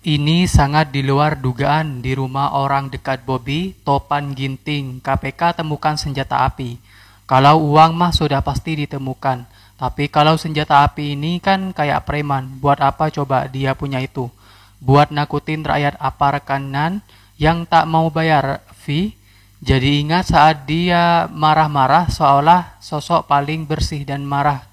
Ini sangat di luar dugaan. Di rumah orang dekat Bobby, Topan Ginting, KPK temukan senjata api. Kalau uang mah sudah pasti ditemukan. Tapi kalau senjata api ini kan kayak preman. Buat apa coba dia punya itu? Buat nakutin rakyat apa rekanan yang tak mau bayar fee? Jadi ingat saat dia marah-marah seolah sosok paling bersih dan marah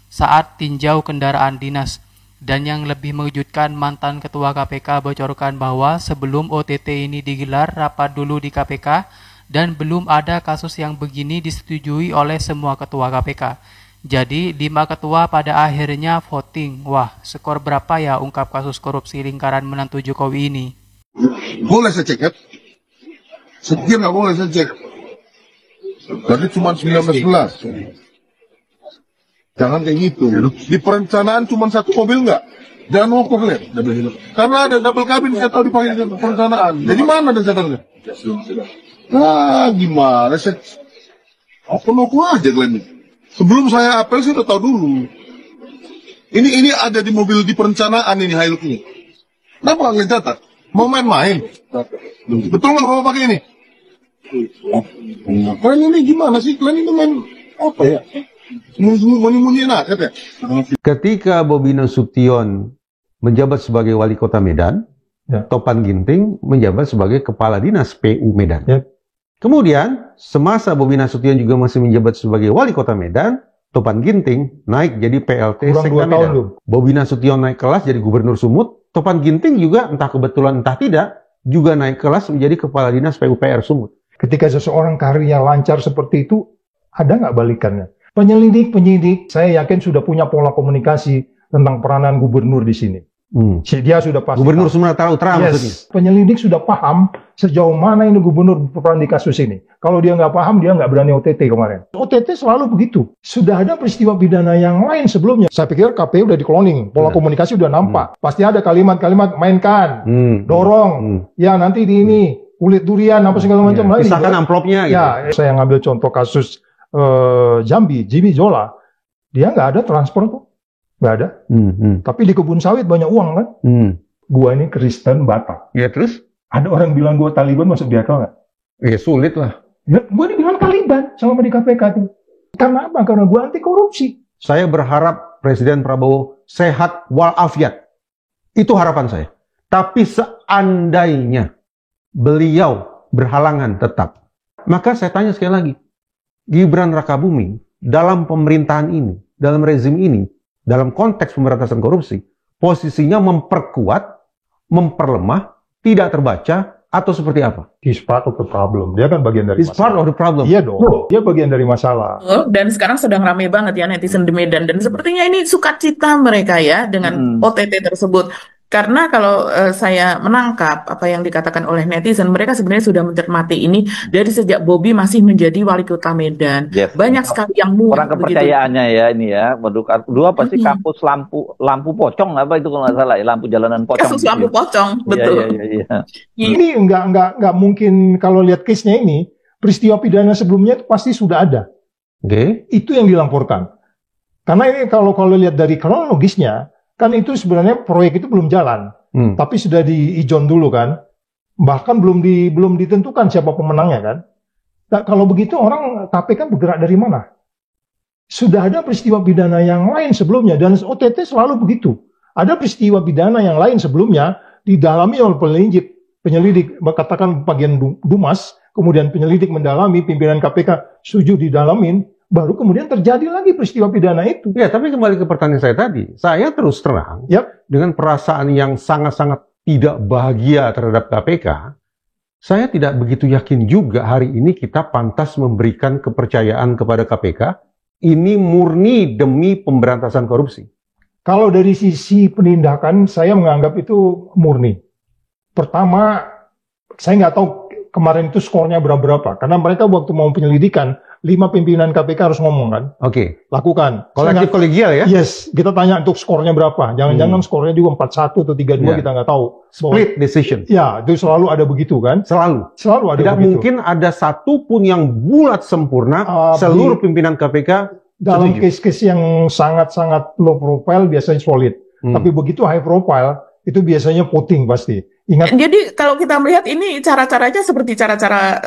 saat tinjau kendaraan dinas. Dan yang lebih mengejutkan, mantan ketua KPK bocorkan bahwa sebelum OTT ini digelar rapat dulu di KPK dan belum ada kasus yang begini disetujui oleh semua ketua KPK. Jadi 5 ketua pada akhirnya voting. Wah, skor berapa ya ungkap kasus korupsi lingkaran menantu Jokowi ini? Boleh saya cek ya? Sekian nggak boleh saya cek. Berarti cuma 19-11. Jangan kayak gitu. Di perencanaan cuma 1 mobil nggak? Jangan ngokok lihat. Karena ada double cabin saya tahu dipakai di perencanaan. Jadi mana ada catatnya? Nah, gimana sih? Apa ngokok aja kalian? Sebelum saya apel saya udah tahu dulu. Ini ada di mobil di perencanaan ini Hilux ini. Kenapa nggak kalian catat? Mau main-main? Betul nggak bapak pakai ini? Kalian ini gimana sih? Kalian ini main apa ya? Munyi-munyi nak ya? Ketika Bobi Nasution menjabat sebagai wali kota Medan, Topan Ginting menjabat sebagai kepala dinas PU Medan. Kemudian, semasa Bobi Nasution juga masih menjabat sebagai wali kota Medan, Topan Ginting naik jadi PLT Sekda Medan. Bobi Nasution naik kelas jadi gubernur Sumut, Topan Ginting juga entah kebetulan entah tidak, juga naik kelas menjadi kepala dinas PUPR Sumut. Ketika seseorang karirnya lancar seperti itu, ada nggak balikannya? Penyidik, saya yakin sudah punya pola komunikasi tentang peranan gubernur di sini. Dia sudah pasti. Gubernur Sumatera Utara maksudnya. Penyelidik sudah paham sejauh mana ini gubernur berperan di kasus ini. Kalau dia nggak paham, dia nggak berani OTT kemarin. OTT selalu begitu. Sudah ada peristiwa pidana yang lain sebelumnya. Saya pikir KPU udah di-cloning, pola komunikasi udah nampak. Pasti ada kalimat-kalimat mainkan, dorong, ya nanti di ini kulit durian apa segala macam. Pisahkan amplopnya. Ya, gitu. saya ngambil contoh kasus Jambi, Jimmy Zola, dia nggak ada transfer kok, nggak ada. Tapi di kebun sawit banyak uang kan. Gua ini Kristen Batak. Ya terus? Ada orang bilang gua Taliban, masuk di akal nggak? Ya sulit lah. Ya, gua dibilang Taliban sama di KPK tuh. Karena apa? Karena gua anti korupsi. Saya berharap Presiden Prabowo sehat walafiat. Itu harapan saya. Tapi seandainya beliau berhalangan tetap, maka saya tanya sekali lagi, Gibran Rakabuming dalam pemerintahan ini, dalam rezim ini, dalam konteks pemberantasan korupsi, posisinya memperkuat, memperlemah, tidak terbaca, atau seperti apa? He's part of the problem. Dia kan bagian dari masalah. He's part of the problem. Iya dong. Dia bagian dari masalah. Dan sekarang sedang ramai banget ya netizen di Medan. Dan sepertinya ini sukacita mereka ya dengan OTT tersebut. Karena kalau saya menangkap apa yang dikatakan oleh netizen, mereka sebenarnya sudah mencermati ini dari sejak Bobi masih menjadi wali kota Medan. Banyak sekali yang muak. Orang kepercayaannya ya ini ya. Dulu apa sih kampus lampu pocong apa itu kalau nggak salah ya, lampu jalanan pocong. Kasus lampu pocong, betul. Iya. Ini nggak mungkin kalau lihat case-nya ini, peristiwa pidana sebelumnya itu pasti sudah ada. Itu yang dilaporkan. Karena ini kalau lihat dari kronologisnya, kan itu sebenarnya proyek itu belum jalan, tapi sudah diijon dulu kan, bahkan belum ditentukan siapa pemenangnya kan. Nah, kalau begitu orang KPK bergerak dari mana? Sudah ada peristiwa pidana yang lain sebelumnya dan OTT selalu begitu. Ada peristiwa pidana yang lain sebelumnya didalami oleh penyelidik, katakan bagian Dumas, kemudian penyelidik mendalami, pimpinan KPK setuju didalamin. Baru kemudian terjadi lagi peristiwa pidana itu. Ya, tapi kembali ke pertanyaan saya tadi. Saya terus terang, dengan perasaan yang sangat-sangat tidak bahagia terhadap KPK, saya tidak begitu yakin juga hari ini kita pantas memberikan kepercayaan kepada KPK. Ini murni demi pemberantasan korupsi. Kalau dari sisi penindakan, saya menganggap itu murni. Pertama, saya nggak tahu kemarin itu skornya berapa. Karena mereka waktu mau penyelidikan, 5 pimpinan KPK harus ngomong kan. Lakukan. Kolektif kolegial ya? Yes. Kita tanya untuk skornya berapa. Jangan-jangan skornya juga 4-1 atau 3-2 kita nggak tahu. Split decision. Ya, itu selalu ada begitu kan. Selalu ada Tidak begitu. mungkin ada satu pun yang bulat sempurna seluruh pimpinan KPK dalam case-case yang sangat-sangat low profile biasanya solid. Tapi begitu high profile, itu biasanya voting pasti. Ingat. Jadi kalau kita melihat ini cara-caranya seperti cara-cara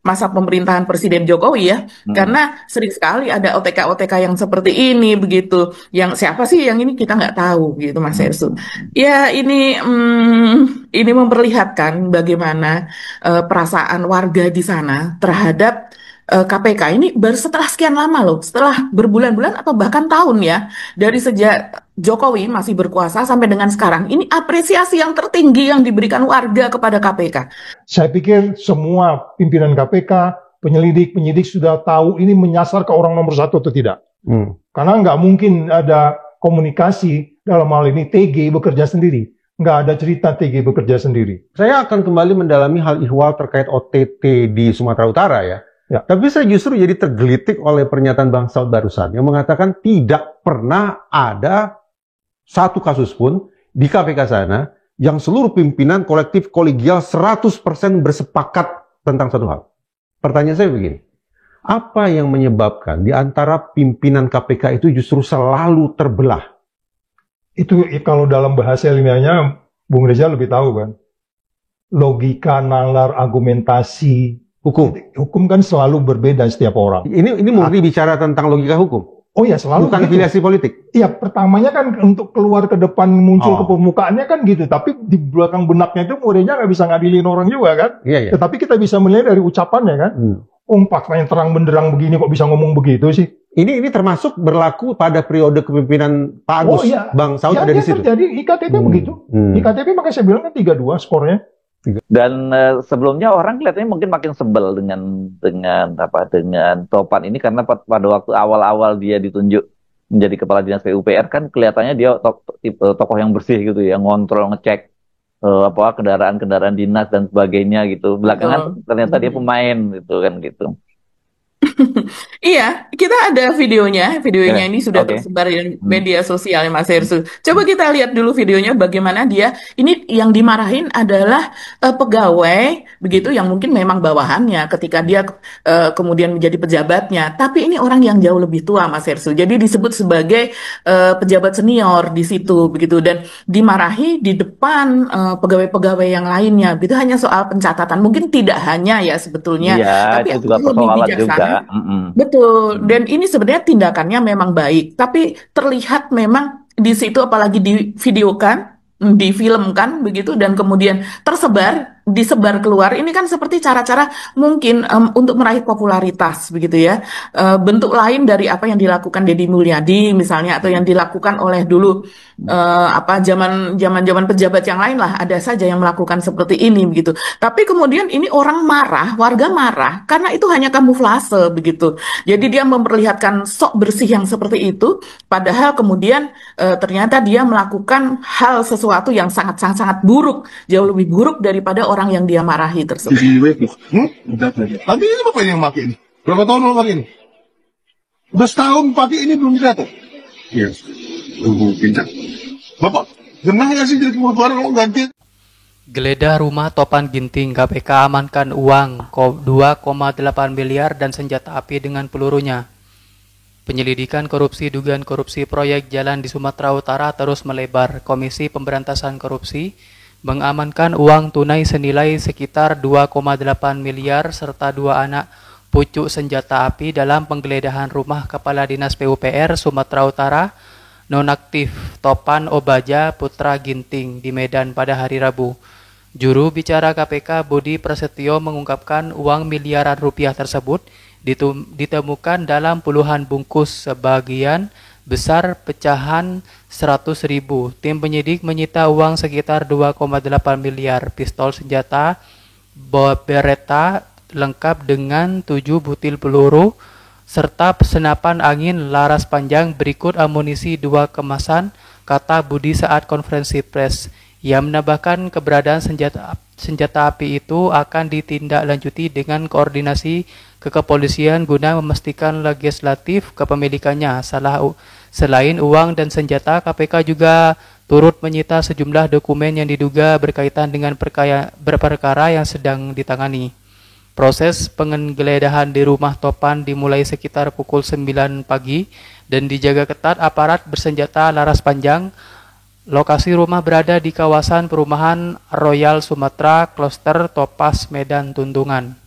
masa pemerintahan Presiden Jokowi ya, karena sering sekali ada OTK-OTK yang seperti ini begitu, yang siapa sih yang ini kita nggak tahu gitu Mas Ersu. Ya ini memperlihatkan bagaimana perasaan warga di sana terhadap KPK ini baru setelah sekian lama loh, setelah berbulan-bulan atau bahkan tahun ya, dari sejak Jokowi masih berkuasa sampai dengan sekarang, ini apresiasi yang tertinggi yang diberikan warga kepada KPK. Saya pikir semua pimpinan KPK, penyidik sudah tahu ini menyasar ke orang nomor satu atau tidak. Karena nggak mungkin ada komunikasi dalam hal ini TG bekerja sendiri. Nggak ada cerita TG bekerja sendiri. Saya akan kembali mendalami hal ihwal terkait OTT di Sumatera Utara ya. Tapi saya justru jadi tergelitik oleh pernyataan Bang Saud barusan yang mengatakan tidak pernah ada satu kasus pun di KPK sana yang seluruh pimpinan kolektif kolegial 100% bersepakat tentang satu hal. Pertanyaan saya begini, apa yang menyebabkan di antara pimpinan KPK itu justru selalu terbelah? Itu kalau dalam bahasa ilmiahnya, Bung Reza lebih tahu kan. Logika, nalar, argumentasi, Hukum kan selalu berbeda setiap orang. Ini murni bicara tentang logika hukum. Oh ya, selalu. Bukan afiliasi politik. Iya, pertamanya kan untuk keluar ke depan muncul ke permukaannya kan gitu. Tapi di belakang benaknya itu muridnya nggak bisa ngadilin orang juga kan. Iya. Tetapi kita bisa melihat dari ucapannya kan. Faktanya terang benderang begini kok bisa ngomong begitu sih. Ini termasuk berlaku pada periode kepemimpinan Pak Agus. Bang Saud ada di situ. Jadi IKTP begitu. IKTP makanya saya bilang kan 3-2 skornya. Dan sebelumnya orang kelihatannya mungkin makin sebel dengan Topan ini karena pada waktu awal-awal dia ditunjuk menjadi kepala dinas PUPR kan kelihatannya dia tokoh yang bersih gitu ya, ngontrol, ngecek kendaraan-kendaraan dinas dan sebagainya gitu. Belakangan ternyata dia pemain gitu kan gitu. Iya, kita ada videonya ini sudah tersebar di media sosial Mas Hersu. Coba kita lihat dulu videonya bagaimana dia, ini yang dimarahin adalah pegawai begitu yang mungkin memang bawahannya ketika dia kemudian menjadi pejabatnya, tapi ini orang yang jauh lebih tua Mas Hersu. Jadi disebut sebagai pejabat senior di situ begitu dan dimarahi di depan pegawai-pegawai yang lainnya. Itu hanya soal pencatatan, mungkin tidak hanya ya sebetulnya, tapi itu juga persoalan juga. Betul, dan ini sebenarnya tindakannya memang baik, tapi terlihat memang di situ apalagi divideokan, difilmkan begitu dan kemudian disebar keluar. Ini kan seperti cara-cara mungkin untuk meraih popularitas begitu ya. Bentuk lain dari apa yang dilakukan Deddy Mulyadi misalnya atau yang dilakukan oleh dulu zaman pejabat yang lain lah, ada saja yang melakukan seperti ini begitu. Tapi kemudian ini orang marah, warga marah karena itu hanya kamuflase begitu. Jadi dia memperlihatkan sok bersih yang seperti itu, padahal kemudian ternyata dia melakukan hal sesuatu yang sangat buruk, jauh lebih buruk daripada orang yang dia marahi tersebut. Tapi ini bapak yang pakai ini. Berapa tahun lo pakai ini? Udah setahun pakai ini belum jatuh. Iya. Pintar. Bapak, pernah nggak sih jadi kebutuhan kalau ganti? Geledah rumah Topan Ginting, KPK amankan uang 2,8 miliar dan senjata api dengan pelurunya. Penyelidikan dugaan korupsi proyek jalan di Sumatera Utara terus melebar. Komisi Pemberantasan Korupsi mengamankan uang tunai senilai sekitar 2,8 miliar serta 2 anak pucuk senjata api dalam penggeledahan rumah Kepala Dinas PUPR Sumatera Utara nonaktif Topan Obaja Putra Ginting di Medan pada hari Rabu. Juru bicara KPK Budi Prasetyo mengungkapkan uang miliaran rupiah tersebut ditemukan dalam puluhan bungkus, sebagian besar pecahan 100.000. Tim penyidik menyita uang sekitar 2,8 miliar, pistol senjata Beretta lengkap dengan 7 butil peluru, serta senapan angin laras panjang berikut amunisi 2 kemasan, kata Budi saat konferensi pers. Ia menambahkan keberadaan senjata api itu akan ditindaklanjuti dengan koordinasi ke kepolisian guna memastikan legislatif kepemilikannya. Selain uang dan senjata, KPK juga turut menyita sejumlah dokumen yang diduga berkaitan dengan perkara yang sedang ditangani. Proses penggeledahan di rumah Topan dimulai sekitar pukul 9 pagi dan dijaga ketat aparat bersenjata laras panjang. Lokasi rumah berada di kawasan perumahan Royal Sumatera, Kloster Topas, Medan Tuntungan.